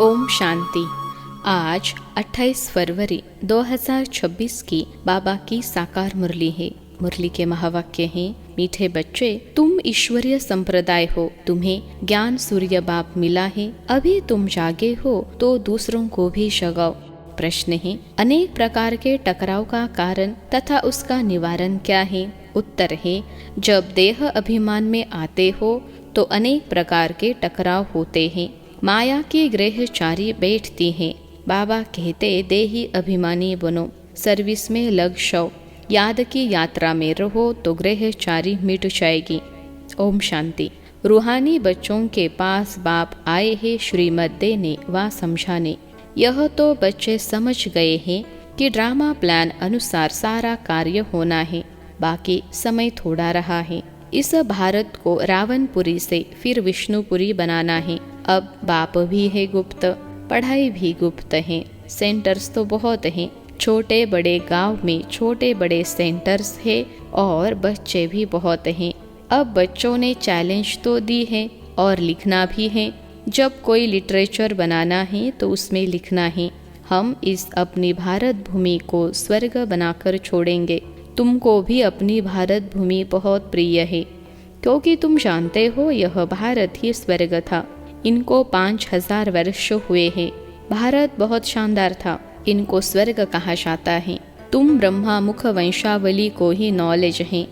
ओम शांति। आज 28 फरवरी 2026 की बाबा की साकार मुरली है। मुरली के महावाक्य हैं, मीठे बच्चे, तुम ईश्वरीय संप्रदाय हो, तुम्हें ज्ञान सूर्य बाप मिला है, अभी तुम जागे हो तो दूसरों को भी जगाओ। प्रश्न है, अनेक प्रकार के टकराव का कारण तथा उसका निवारण क्या है? उत्तर है, जब देह अभिमान में आते हो तो अनेक प्रकार के टकराव होते हैं। माया की ग्रहचारी बैठती हैं। बाबा कहते, देही अभिमानी बनो, सर्विस में लग जाओ, याद की यात्रा में रहो तो ग्रहचारी मिट जाएगी। ओम शांति। रूहानी बच्चों के पास बाप आए हैं श्रीमत देने व समझाने। यह तो बच्चे समझ गए हैं कि ड्रामा प्लान अनुसार सारा कार्य होना है, बाकी समय थोड़ा रहा है। इस भारत को रावणपुरी से फिर विष्णुपुरी बनाना है। अब बाप भी है गुप्त, पढ़ाई भी गुप्त है, सेंटर्स तो बहुत हैं। छोटे बड़े गांव में छोटे बड़े सेंटर्स है और बच्चे भी बहुत हैं। अब बच्चों ने चैलेंज तो दी है और लिखना भी है। जब कोई लिटरेचर बनाना है तो उसमें लिखना है, हम इस अपनी भारत भूमि को स्वर्ग बनाकर छोड़ेंगे। तुमको भी अपनी भारत भूमि बहुत प्रिय है, क्योंकि तुम जानते हो यह भारत ही स्वर्ग था। इनको 5000 वर्ष हुए हैं। भारत बहुत शानदार था, इनको स्वर्ग कहा जाता है। तुम ब्रह्मा मुख वंशावली को ही नॉलेज है।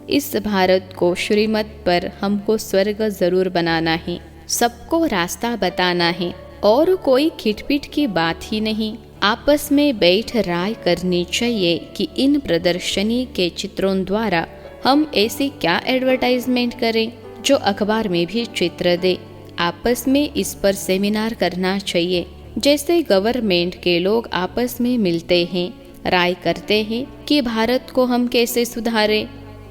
इस भारत को श्रीमत पर हमको स्वर्ग जरूर बनाना है, सबको रास्ता बताना है और कोई खिटपिट की बात ही नहीं। आपस में बैठ राय करनी चाहिए कि इन प्रदर्शनी के चित्रों द्वारा हम ऐसी क्या एडवर्टाइजमेंट करें जो अखबार में भी चित्र दे। आपस में इस पर सेमिनार करना चाहिए। जैसे गवर्नमेंट के लोग आपस में मिलते हैं, राय करते हैं कि भारत को हम कैसे सुधारें।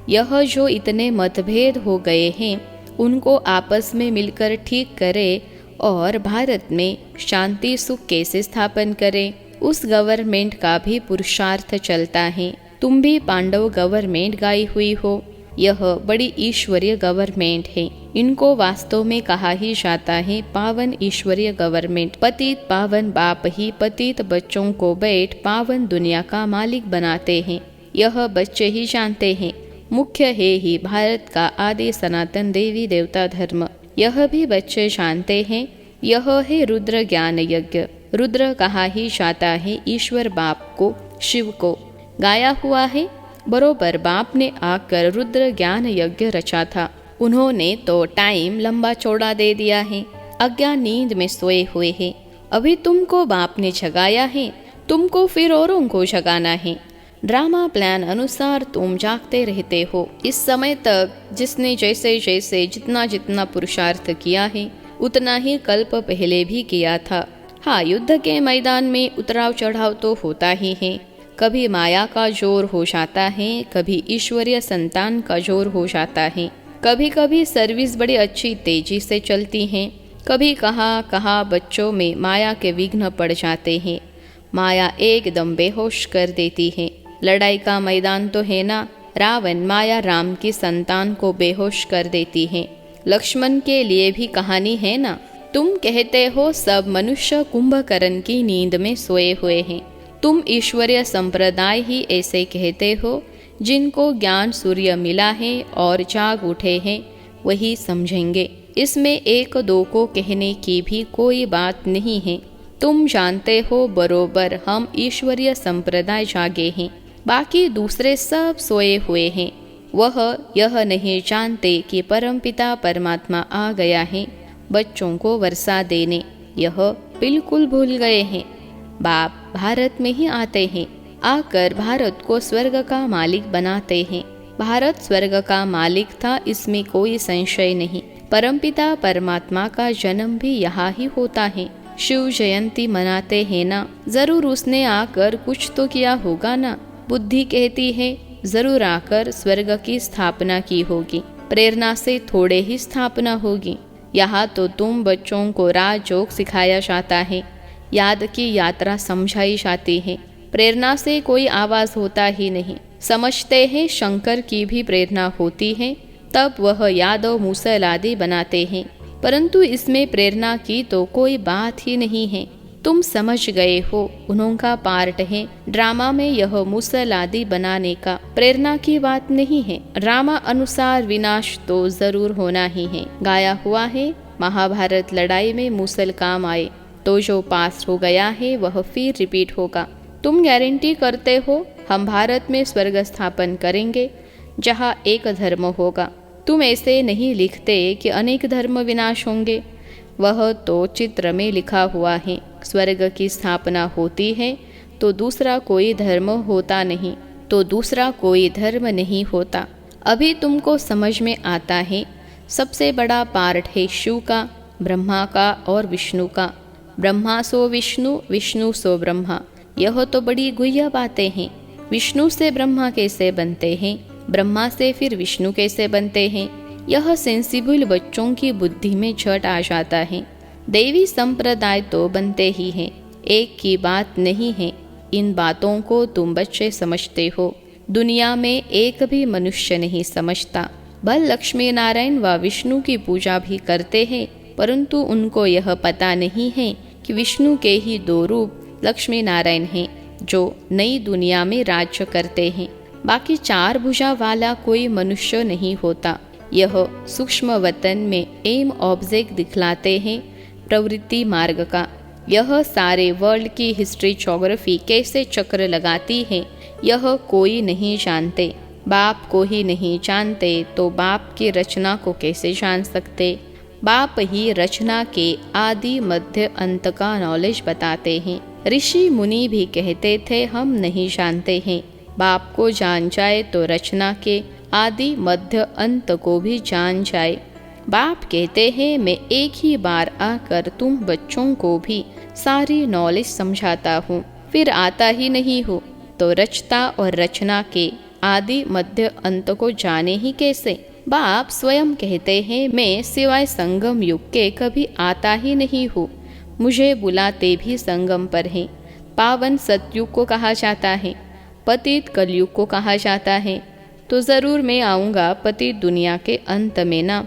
यह जो इतने मतभेद हो गए हैं, उनको आपस में मिलकर ठीक करें और भारत में शांति सुख कैसे स्थापन करें, उस गवर्नमेंट का भी पुरुषार्थ चलता है। तुम भी पांडव गवर्नमेंट गाई हुई हो, यह बड़ी ईश्वरीय गवर्नमेंट है। इनको वास्तव में कहा ही जाता है पावन ईश्वरीय गवर्नमेंट। पतित पावन बाप ही पतित बच्चों को बैठ पावन दुनिया का मालिक बनाते हैं। यह बच्चे ही जानते हैं। मुख्य है ही भारत का आदि सनातन देवी देवता धर्म। यह भी बच्चे जानते हैं। यह है रुद्र ज्ञान यज्ञ। रुद्र कहा ही जाता है ईश्वर बाप को, शिव को। गाया हुआ है, बरोबर बाप ने आकर रुद्र ज्ञान यज्ञ रचा था। उन्होंने तो टाइम लंबा चौड़ा दे दिया है। अज्ञान नींद में सोए हुए हैं। अभी तुमको बाप ने जगाया है, तुमको फिर औरों को जगाना है। ड्रामा प्लान अनुसार तुम जागते रहते हो। इस समय तक जिसने जैसे जैसे जितना जितना पुरुषार्थ किया है, उतना ही कल्प पहले भी किया था। हाँ, युद्ध के मैदान में उतराव चढ़ाव तो होता ही है। कभी माया का जोर हो जाता है, कभी ईश्वरीय संतान का जोर हो जाता है। कभी कभी सर्विस बड़ी अच्छी तेजी से चलती है, कभी कहाँ बच्चों में माया के विघ्न पड़ जाते हैं। माया एकदम बेहोश कर देती है। लड़ाई का मैदान तो है ना, रावण माया राम की संतान को बेहोश कर देती है। लक्ष्मण के लिए भी कहानी है ना। तुम कहते हो सब मनुष्य कुंभकर्ण की नींद में सोए हुए हैं। तुम ईश्वरीय संप्रदाय ही ऐसे कहते हो। जिनको ज्ञान सूर्य मिला है और जाग उठे हैं, वही समझेंगे। इसमें एक दो को कहने की भी कोई बात नहीं है। तुम जानते हो बरोबर हम ईश्वरीय संप्रदाय जागे हैं, बाकी दूसरे सब सोए हुए हैं। वह यह नहीं जानते कि परमपिता परमात्मा आ गया है बच्चों को वर्षा देने। यह बिल्कुल भूल गए हैं। बाप भारत में ही आते हैं, आकर भारत को स्वर्ग का मालिक बनाते हैं। भारत स्वर्ग का मालिक था, इसमें कोई संशय नहीं। परमपिता परमात्मा का जन्म भी यहाँ ही होता है। शिव जयंती मनाते हैं ना, जरूर उसने आकर कुछ तो किया होगा ना। बुद्धि कहती है जरूर आकर स्वर्ग की स्थापना की होगी। प्रेरणा से थोड़े ही स्थापना होगी। यहाँ तो तुम बच्चों को राजयोग सिखाया जाता है, याद की यात्रा समझाई जाती है। प्रेरणा से कोई आवाज होता ही नहीं। समझते हैं शंकर की भी प्रेरणा होती है, तब वह यादव मूसल आदि बनाते हैं। परंतु इसमें प्रेरणा की तो कोई बात ही नहीं है। तुम समझ गए हो, उनका पार्ट है ड्रामा में यह मूसल आदि बनाने का, प्रेरणा की बात नहीं है। ड्रामा अनुसार विनाश तो जरूर होना ही है। गाया हुआ है, महाभारत लड़ाई में मूसल काम आए तो जो पास हो गया है वह फिर रिपीट होगा। तुम गारंटी करते हो हम भारत में स्वर्ग स्थापन करेंगे जहाँ एक धर्म होगा। तुम ऐसे नहीं लिखते कि अनेक धर्म विनाश होंगे, वह तो चित्र में लिखा हुआ है। स्वर्ग की स्थापना होती है तो दूसरा कोई धर्म होता नहीं, तो दूसरा कोई धर्म नहीं होता। अभी तुमको समझ में आता है। सबसे बड़ा पार्ट है शिव का, ब्रह्मा का और विष्णु का। ब्रह्मा सो विष्णु, विष्णु सो ब्रह्मा। यह तो बड़ी गुह्य बातें हैं। विष्णु से ब्रह्मा कैसे बनते हैं, ब्रह्मा से फिर विष्णु कैसे बनते हैं, यह सेंसिबल बच्चों की बुद्धि में झट आ जाता है। देवी संप्रदाय तो बनते ही हैं, एक की बात नहीं है। इन बातों को तुम बच्चे समझते हो, दुनिया में एक भी मनुष्य नहीं समझता। भल लक्ष्मी नारायण व विष्णु की पूजा भी करते हैं, परंतु उनको यह पता नहीं है कि विष्णु के ही दो रूप लक्ष्मी नारायण हैं जो नई दुनिया में राज्य करते हैं। बाकी चार भुजा वाला कोई मनुष्य नहीं होता। यह सूक्ष्म वतन में एम ऑब्जेक्ट दिखलाते हैं प्रवृत्ति मार्ग का। यह सारे वर्ल्ड की हिस्ट्री ज्योग्राफी कैसे चक्र लगाती है यह कोई नहीं जानते। बाप को ही नहीं जानते तो बाप की रचना को कैसे जान सकते। बाप ही रचना के आदि मध्य अंत का नॉलेज बताते हैं। ऋषि मुनि भी कहते थे हम नहीं जानते हैं। बाप को जान जाए तो रचना के आदि मध्य अंत को भी जान जाए। बाप कहते हैं मैं एक ही बार आकर तुम बच्चों को भी सारी नॉलेज समझाता हूँ, फिर आता ही नहीं हो तो रचता और रचना के आदि मध्य अंत को जाने ही कैसे। बाप स्वयं कहते हैं मैं सिवाय संगम युग के कभी आता ही नहीं हूँ, मुझे बुलाते भी संगम पर हैं। पावन सतयुग को कहा जाता है, पतित कलयुग को कहा जाता है, तो ज़रूर मैं आऊँगा पतित दुनिया के अंत में ना।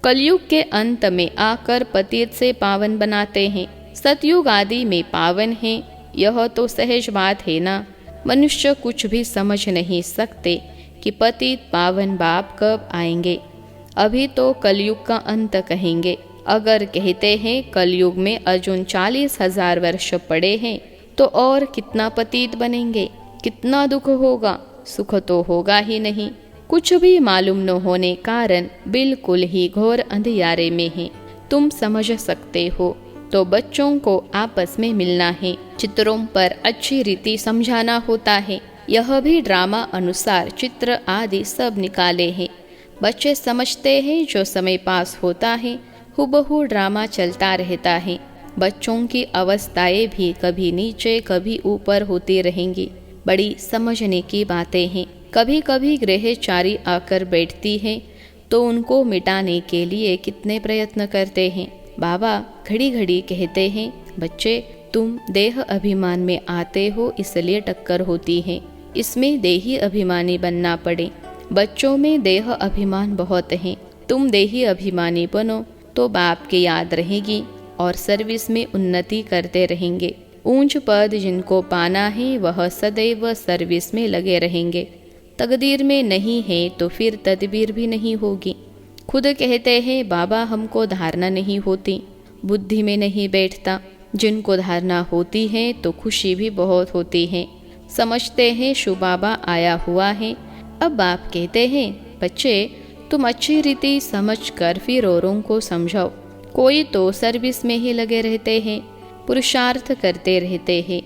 कलयुग के अंत में आकर पतित से पावन बनाते हैं, सतयुग आदि में पावन है। यह तो सहज बात है ना। मनुष्य कुछ भी समझ नहीं सकते कि पतित पावन बाप कब आएंगे। अभी तो कलयुग का अंत कहेंगे। अगर कहते हैं कलयुग में अर्जुन 40,000 वर्ष पड़े हैं तो और कितना पतित बनेंगे, कितना दुख होगा। सुख तो होगा ही नहीं। कुछ भी मालूम न होने कारण बिल्कुल ही घोर अंधियारे में है। तुम समझ सकते हो तो बच्चों को आपस में मिलना है, चित्रों पर अच्छी रीति समझाना होता है। यह भी ड्रामा अनुसार चित्र आदि सब निकाले हैं। बच्चे समझते हैं जो समय पास होता है हुबहू ड्रामा चलता रहता है। बच्चों की अवस्थाएं भी कभी नीचे कभी ऊपर होती रहेंगी। बड़ी समझने की बातें हैं। कभी कभी गृहचारी आकर बैठती हैं तो उनको मिटाने के लिए कितने प्रयत्न करते हैं। बाबा घड़ी घड़ी कहते हैं बच्चे तुम देह अभिमान में आते हो इसलिए टक्कर होती है, इसमें देही अभिमानी बनना पड़े। बच्चों में देह अभिमान बहुत है। तुम देही अभिमानी बनो तो बाप की याद रहेगी और सर्विस में उन्नति करते रहेंगे। ऊंच पद जिनको पाना है वह सदैव सर्विस में लगे रहेंगे। तकदीर में नहीं है तो फिर तदबीर भी नहीं होगी। खुद कहते हैं बाबा हमको धारणा नहीं होती, बुद्धि में नहीं बैठता। जिनको धारणा होती है तो खुशी भी बहुत होती है। समझते हैं शिव बाबा आया हुआ है। अब बाप कहते हैं बच्चे तुम अच्छी रीति समझ कर फिर औरों को समझाओ। कोई तो सर्विस में ही लगे रहते हैं, पुरुषार्थ करते रहते हैं।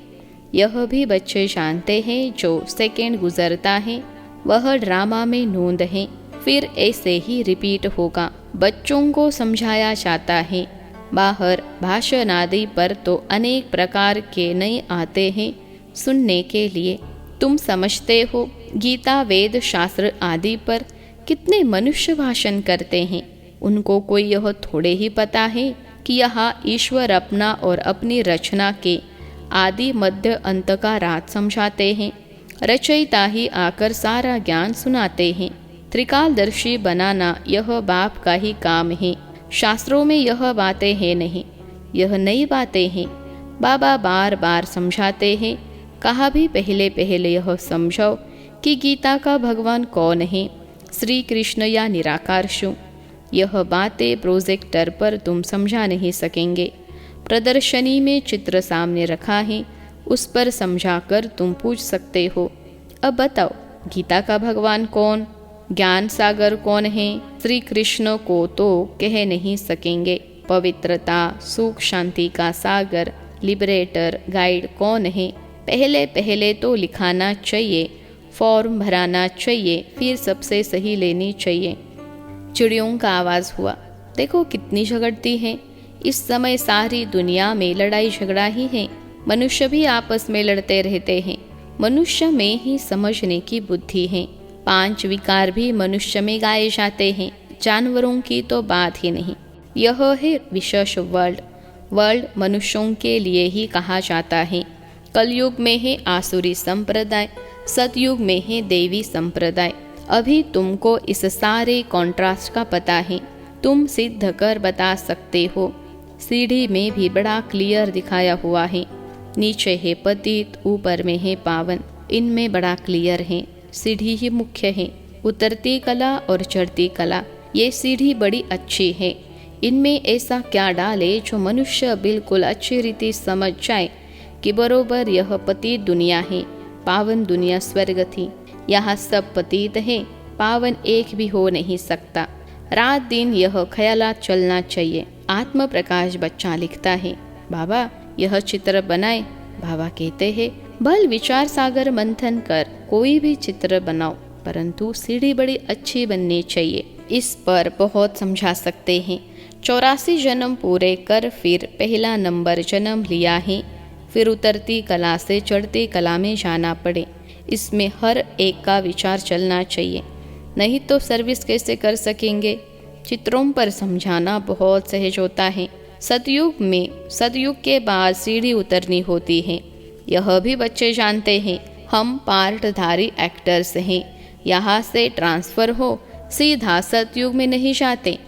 यह भी बच्चे जानते हैं जो सेकेंड गुजरता है वह ड्रामा में नोंद है, फिर ऐसे ही रिपीट होगा। बच्चों को समझाया जाता है। बाहर भाषण आदि पर तो अनेक प्रकार के नए आते हैं सुनने के लिए। तुम समझते हो गीता वेद शास्त्र आदि पर कितने मनुष्य भाषण करते हैं। उनको कोई यह थोड़े ही पता है कि यहाँ ईश्वर अपना और अपनी रचना के आदि मध्य अंत का राज समझाते हैं। रचयिता ही आकर सारा ज्ञान सुनाते हैं। त्रिकालदर्शी बनाना यह बाप का ही काम है। शास्त्रों में यह बातें हैं नहीं, यह नई बातें हैं। बाबा बार बार समझाते हैं, कहा भी पहले पहले यह समझो कि गीता का भगवान कौन है, श्री कृष्ण या निराकार शू। यह बातें प्रोजेक्टर पर तुम समझा नहीं सकेंगे। प्रदर्शनी में चित्र सामने रखा है, उस पर समझाकर तुम पूछ सकते हो, अब बताओ गीता का भगवान कौन, ज्ञान सागर कौन है। श्री कृष्ण को तो कह नहीं सकेंगे। पवित्रता, सुख शांति का सागर, लिबरेटर, गाइड कौन है, पहले पहले तो लिखाना चाहिए, फॉर्म भराना चाहिए, फिर सबसे सही लेनी चाहिए। चिड़ियों का आवाज़ हुआ, देखो कितनी झगड़ती हैं। इस समय सारी दुनिया में लड़ाई झगड़ा ही है। मनुष्य भी आपस में लड़ते रहते हैं। मनुष्य में ही समझने की बुद्धि है। 5 विकार भी मनुष्य में गाए जाते हैं, जानवरों की तो बात ही नहीं। यह है विशेष वर्ल्ड। वर्ल्ड मनुष्यों के लिए ही कहा जाता है। कलयुग में है आसुरी संप्रदाय, सतयुग में है देवी संप्रदाय। अभी तुमको इस सारे कॉन्ट्रास्ट का पता है, तुम सिद्ध कर बता सकते हो। सीढ़ी में भी बड़ा क्लियर दिखाया हुआ है, नीचे है पतित, ऊपर में है पावन। इनमें बड़ा क्लियर है। सीढ़ी ही मुख्य है, उतरती कला और चढ़ती कला, ये सीढ़ी बड़ी अच्छी है। इनमें ऐसा क्या डाले जो मनुष्य बिल्कुल अच्छी रीति समझ जाए कि बरोबर यह पतित दुनिया है, पावन दुनिया स्वर्ग थी। यहाँ सब पतित है, पावन एक भी हो नहीं सकता। रात दिन यह ख्यालात चलना चाहिए। आत्म प्रकाश बच्चा लिखता है, बाबा यह चित्र बनाए। बाबा कहते हैं, बल विचार सागर मंथन कर कोई भी चित्र बनाओ, परंतु सीढ़ी बड़ी अच्छी बननी चाहिए। इस पर बहुत समझा सकते हैं। 84 जन्म पूरे कर फिर पहला नंबर जन्म लिया है, फिर उतरती कला से चढ़ती कला में जाना पड़े। इसमें हर एक का विचार चलना चाहिए, नहीं तो सर्विस कैसे कर सकेंगे। चित्रों पर समझाना बहुत सहज होता है। सतयुग के बाद सीढ़ी उतरनी होती है, यह भी बच्चे जानते हैं। हम पार्टधारी एक्टर्स हैं, यहाँ से ट्रांसफर हो सीधा सतयुग में नहीं जाते,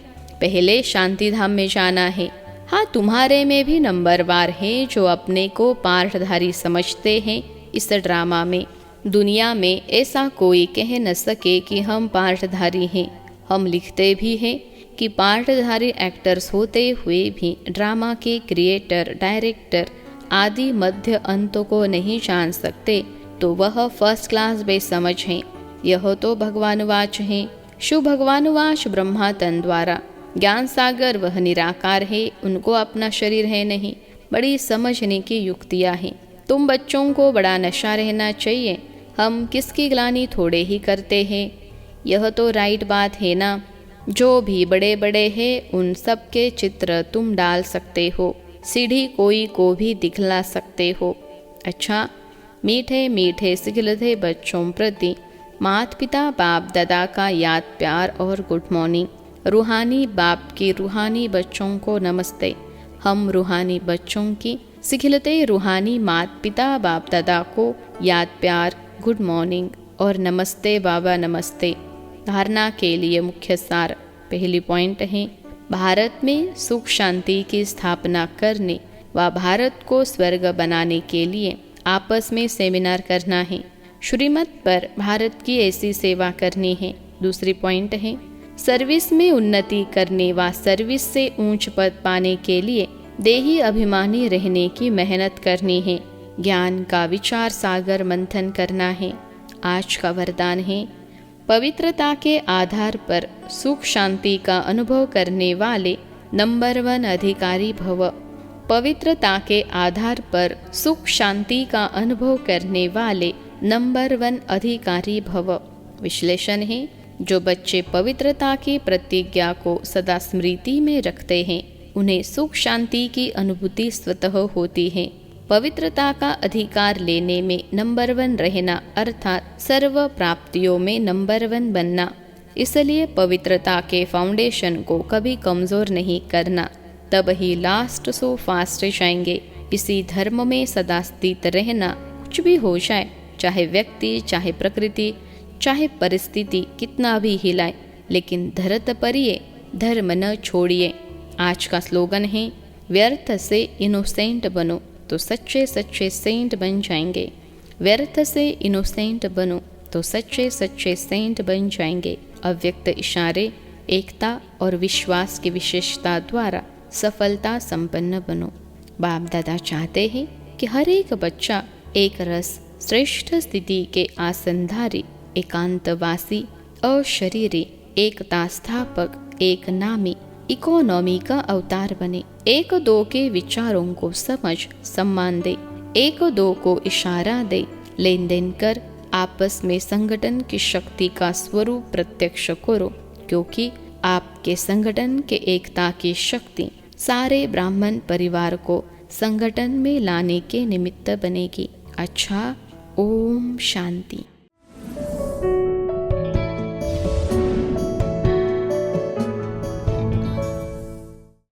पहले शांति धाम में जाना है। हाँ, तुम्हारे में भी नंबरवार हैं जो अपने को पार्टधारी समझते हैं। इस ड्रामा में दुनिया में ऐसा कोई कह न सके कि हम पार्टधारी हैं। हम लिखते भी हैं कि पार्टधारी एक्टर्स होते हुए भी ड्रामा के क्रिएटर, डायरेक्टर आदि मध्य अंतों को नहीं जान सकते, तो वह फर्स्ट क्लास बेसमझ हैं। यह तो भगवानुवाच है। शु भगवानुवाच ब्रह्मा तन द्वारा। ज्ञान सागर वह निराकार है, उनको अपना शरीर है नहीं। बड़ी समझने की युक्तियाँ हैं। तुम बच्चों को बड़ा नशा रहना चाहिए। हम किसकी ग्लानि थोड़े ही करते हैं। यह तो राइट बात है ना। जो भी बड़े बड़े हैं उन सब के चित्र तुम डाल सकते हो, सीढ़ी कोई को भी दिखला सकते हो। अच्छा, मीठे मीठे सिखलते बच्चों प्रति माता पिता बाप दादा का याद प्यार और गुड मॉर्निंग। रूहानी बाप की रूहानी बच्चों को नमस्ते। हम रूहानी बच्चों की सिखलते रूहानी माता पिता बाप दादा को याद प्यार, गुड मॉर्निंग और नमस्ते बाबा नमस्ते। धारणा के लिए मुख्य सार। पहली पॉइंट है, भारत में सुख शांति की स्थापना करने व भारत को स्वर्ग बनाने के लिए आपस में सेमिनार करना है। श्रीमत पर भारत की ऐसी सेवा करनी है। दूसरी पॉइंट है, सर्विस में उन्नति करने व सर्विस से ऊंच पद पाने के लिए देही अभिमानी रहने की मेहनत करनी है। ज्ञान का विचार सागर मंथन करना है। आज का वरदान है, पवित्रता के आधार पर सुख शांति का अनुभव करने वाले नंबर 1 अधिकारी भव। पवित्रता के आधार पर सुख शांति का अनुभव करने वाले नंबर 1 अधिकारी भव। विश्लेषण है, जो बच्चे पवित्रता की प्रतिज्ञा को सदा स्मृति में रखते हैं उन्हें सुख शांति की अनुभूति स्वतः होती है। पवित्रता का अधिकार लेने में नंबर 1 रहना अर्थात सर्व प्राप्तियों में नंबर 1 बनना। इसलिए पवित्रता के फाउंडेशन को कभी कमजोर नहीं करना, तब ही लास्ट सो फास्ट जाएंगे। इसी धर्म में सदा स्थित रहना, कुछ भी हो जाए, चाहे व्यक्ति, चाहे प्रकृति, चाहे परिस्थिति कितना भी हिलाए, लेकिन धरत परिये धर्म न छोड़िए। आज का स्लोगन है, व्यर्थ से इनोसेंट बनो तो सच्चे सच्चे सेंट बन जाएंगे। व्यर्थ से इनोसेंट बनो तो सच्चे सच्चे सेंट बन जाएंगे। अव्यक्त इशारे, एकता और विश्वास की विशेषता द्वारा सफलता संपन्न बनो। बाप दादा चाहते हैं कि हर एक बच्चा एक रस श्रेष्ठ स्थिति के आसनधारी, एकांतवासी, अशरीरी, एकता स्थापक, एक नामी, इकोनॉमी का अवतार बने। एक दो के विचारों को समझ सम्मान दे, एक दो को इशारा दे, लेन देन कर आपस में संगठन की शक्ति का स्वरूप प्रत्यक्ष करो, क्योंकि आपके संगठन के एकता की शक्ति सारे ब्राह्मण परिवार को संगठन में लाने के निमित्त बनेगी। अच्छा, ओम शांति।